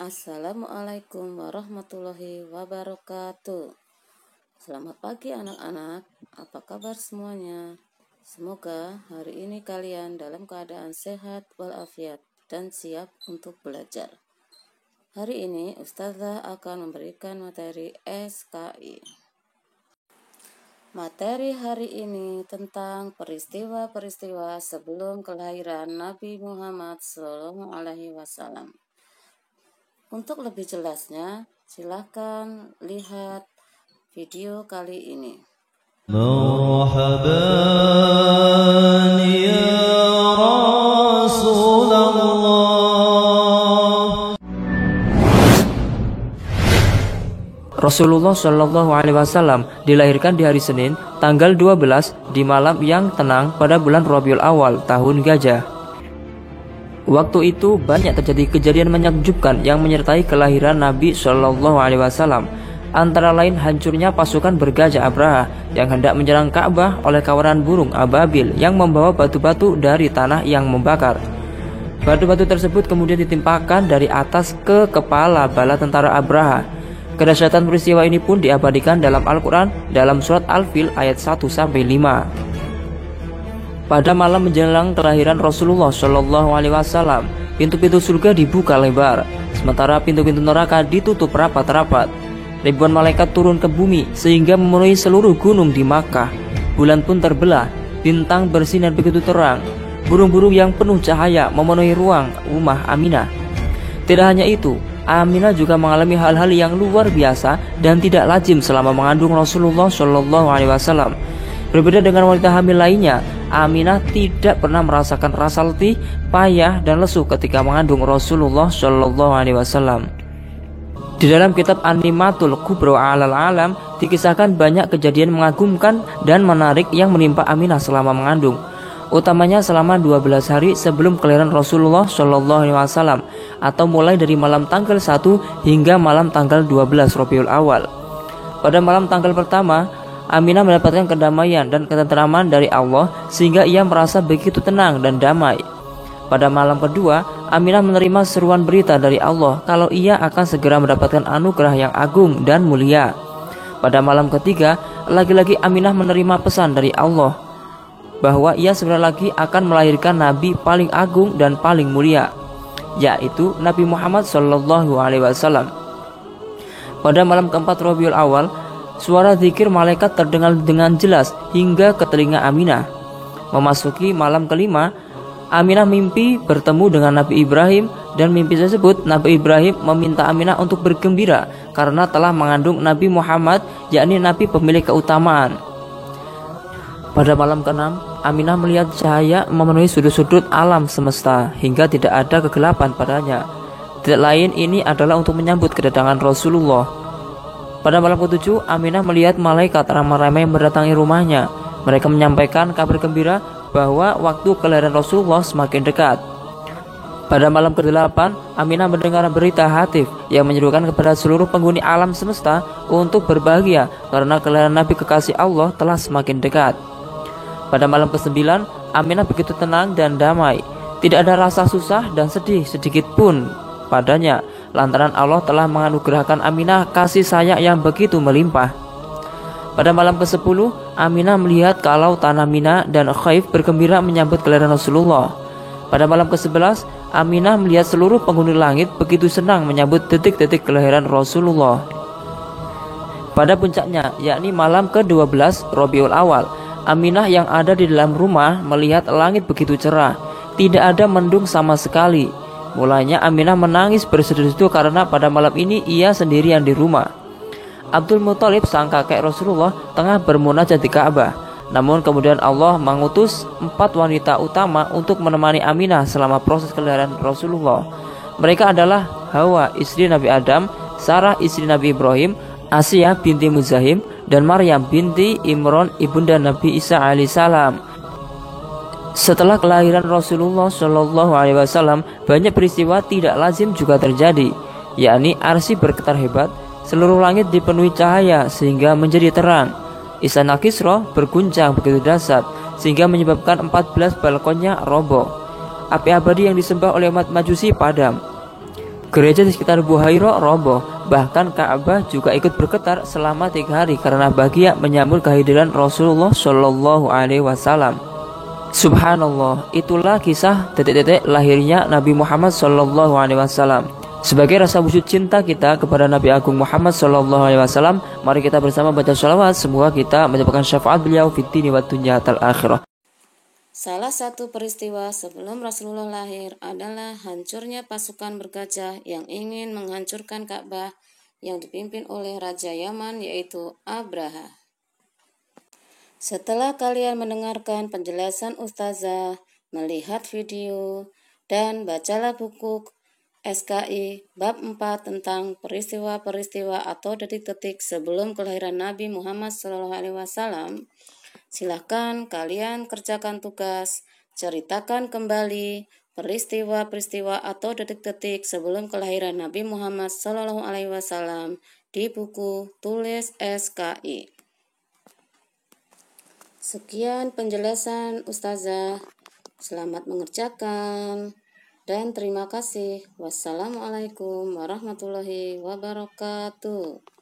Assalamualaikum warahmatullahi wabarakatuh. Selamat pagi anak-anak, apa kabar semuanya? Semoga hari ini kalian dalam keadaan sehat walafiat dan siap untuk belajar. Hari ini Ustazah akan memberikan materi SKI. Materi hari ini tentang peristiwa-peristiwa sebelum kelahiran Nabi Muhammad SAW. Untuk lebih jelasnya, silakan lihat video kali ini. Marhaban ya Rasulullah. Rasulullah Shallallahu Alaihi Wasallam dilahirkan di hari Senin, tanggal 12 di malam yang tenang pada bulan Rabiul Awal tahun Gajah. Waktu itu banyak terjadi kejadian menakjubkan yang menyertai kelahiran Nabi Shallallahu Alaihi Wasallam. Antara lain hancurnya pasukan bergajah Abraha yang hendak menyerang Ka'bah oleh kawanan burung ababil yang membawa batu-batu dari tanah yang membakar. Batu-batu tersebut kemudian ditimpakan dari atas ke kepala bala tentara Abraha. Kedahsyatan peristiwa ini pun diabadikan dalam Al-Quran dalam surat Al-Fil ayat 1-5. Pada malam menjelang kelahiran Rasulullah Shallallahu Alaihi Wasallam, pintu-pintu surga dibuka lebar, sementara pintu-pintu neraka ditutup rapat-rapat. Ribuan malaikat turun ke bumi sehingga memenuhi seluruh gunung di Makkah. Bulan pun terbelah, bintang bersinar begitu terang. Burung-burung yang penuh cahaya memenuhi ruang rumah Aminah. Tidak hanya itu, Aminah juga mengalami hal-hal yang luar biasa dan tidak lazim selama mengandung Rasulullah Shallallahu Alaihi Wasallam. Berbeda dengan wanita hamil lainnya, Aminah tidak pernah merasakan rasa letih, payah, dan lesu ketika mengandung Rasulullah Shallallahu Alaihi Wasallam. Di dalam kitab Animatul Kubra Alal Alam dikisahkan banyak kejadian mengagumkan dan menarik yang menimpa Aminah selama mengandung, utamanya selama 12 hari sebelum kelahiran Rasulullah Shallallahu Alaihi Wasallam, atau mulai dari malam tanggal 1 hingga malam tanggal 12 Rabiul Awal. Pada malam tanggal pertama, Aminah mendapatkan kedamaian dan ketentraman dari Allah sehingga ia merasa begitu tenang dan damai. Pada malam kedua, Aminah menerima seruan berita dari Allah kalau ia akan segera mendapatkan anugerah yang agung dan mulia. Pada malam ketiga, lagi-lagi Aminah menerima pesan dari Allah bahwa ia sebentar lagi akan melahirkan Nabi paling agung dan paling mulia, yaitu Nabi Muhammad Shallallahu Alaihi Wasallam. Pada malam keempat Rabiul Awal, suara zikir malaikat terdengar dengan jelas hingga ke telinga Aminah. Memasuki malam kelima, Aminah mimpi bertemu dengan Nabi Ibrahim, dan mimpi tersebut Nabi Ibrahim meminta Aminah untuk bergembira karena telah mengandung Nabi Muhammad, yakni Nabi pemilik keutamaan. Pada malam keenam, Aminah melihat cahaya memenuhi sudut-sudut alam semesta hingga tidak ada kegelapan padanya. Tidak lain ini adalah untuk menyambut kedatangan Rasulullah. Pada malam ke-7, Aminah melihat malaikat ramai-ramai mendatangi rumahnya. Mereka menyampaikan kabar gembira bahwa waktu kelahiran Rasulullah semakin dekat. Pada malam ke-8, Aminah mendengar berita hatif yang menyerukan kepada seluruh penghuni alam semesta untuk berbahagia karena kelahiran Nabi kekasih Allah telah semakin dekat. Pada malam ke-9, Aminah begitu tenang dan damai. Tidak ada rasa susah dan sedih sedikit pun padanya, lantaran Allah telah menganugerahkan Aminah kasih sayang yang begitu melimpah. Pada malam ke-10, Aminah melihat kalau tanah Mina dan Khaif bergembira menyambut kelahiran Rasulullah. Pada malam ke-11, Aminah melihat seluruh penghuni langit begitu senang menyambut detik-detik kelahiran Rasulullah. Pada puncaknya, yakni malam ke-12 Rabiul Awal, Aminah yang ada di dalam rumah melihat langit begitu cerah, tidak ada mendung sama sekali. Mulanya Aminah menangis bersedu-sedu karena pada malam ini ia sendirian di rumah. Abdul Muthalib sang kakek Rasulullah tengah bermunajat di Ka'bah. Namun kemudian Allah mengutus 4 wanita utama untuk menemani Aminah selama proses kelahiran Rasulullah. Mereka adalah Hawa istri Nabi Adam, Sarah istri Nabi Ibrahim, Asiyah binti Muzahim, dan Maryam binti Imran ibunda Nabi Isa alaihissalam. Setelah kelahiran Rasulullah Shallallahu Alaihi Wasallam, banyak peristiwa tidak lazim juga terjadi, yakni arsy bergetar hebat, seluruh langit dipenuhi cahaya sehingga menjadi terang, Istana Kisra berguncang begitu dahsyat sehingga menyebabkan 14 balkonnya roboh, api abadi yang disembah oleh umat Majusi padam. Gereja di sekitar Buhairah roboh, bahkan Ka'bah juga ikut bergetar selama 3 hari karena bahagia menyambut kehadiran Rasulullah Shallallahu Alaihi Wasallam. Subhanallah, itulah kisah detik-detik lahirnya Nabi Muhammad Shallallahu Alaihi Wasallam. Sebagai rasa wujud cinta kita kepada Nabi Agung Muhammad Shallallahu Alaihi Wasallam, mari kita bersama baca sholawat. Semoga kita mendapatkan syafaat beliau fid dini wad dunya tal akhirah. Salah satu peristiwa sebelum Rasulullah lahir adalah hancurnya pasukan bergajah yang ingin menghancurkan Ka'bah yang dipimpin oleh Raja Yaman yaitu Abraha. Setelah kalian mendengarkan penjelasan Ustazah, melihat video, dan bacalah buku SKI bab 4 tentang peristiwa-peristiwa atau detik-detik sebelum kelahiran Nabi Muhammad SAW, silakan kalian kerjakan tugas, ceritakan kembali peristiwa-peristiwa atau detik-detik sebelum kelahiran Nabi Muhammad SAW di buku tulis SKI. Sekian penjelasan Ustazah. Selamat mengerjakan dan terima kasih. Wassalamualaikum warahmatullahi wabarakatuh.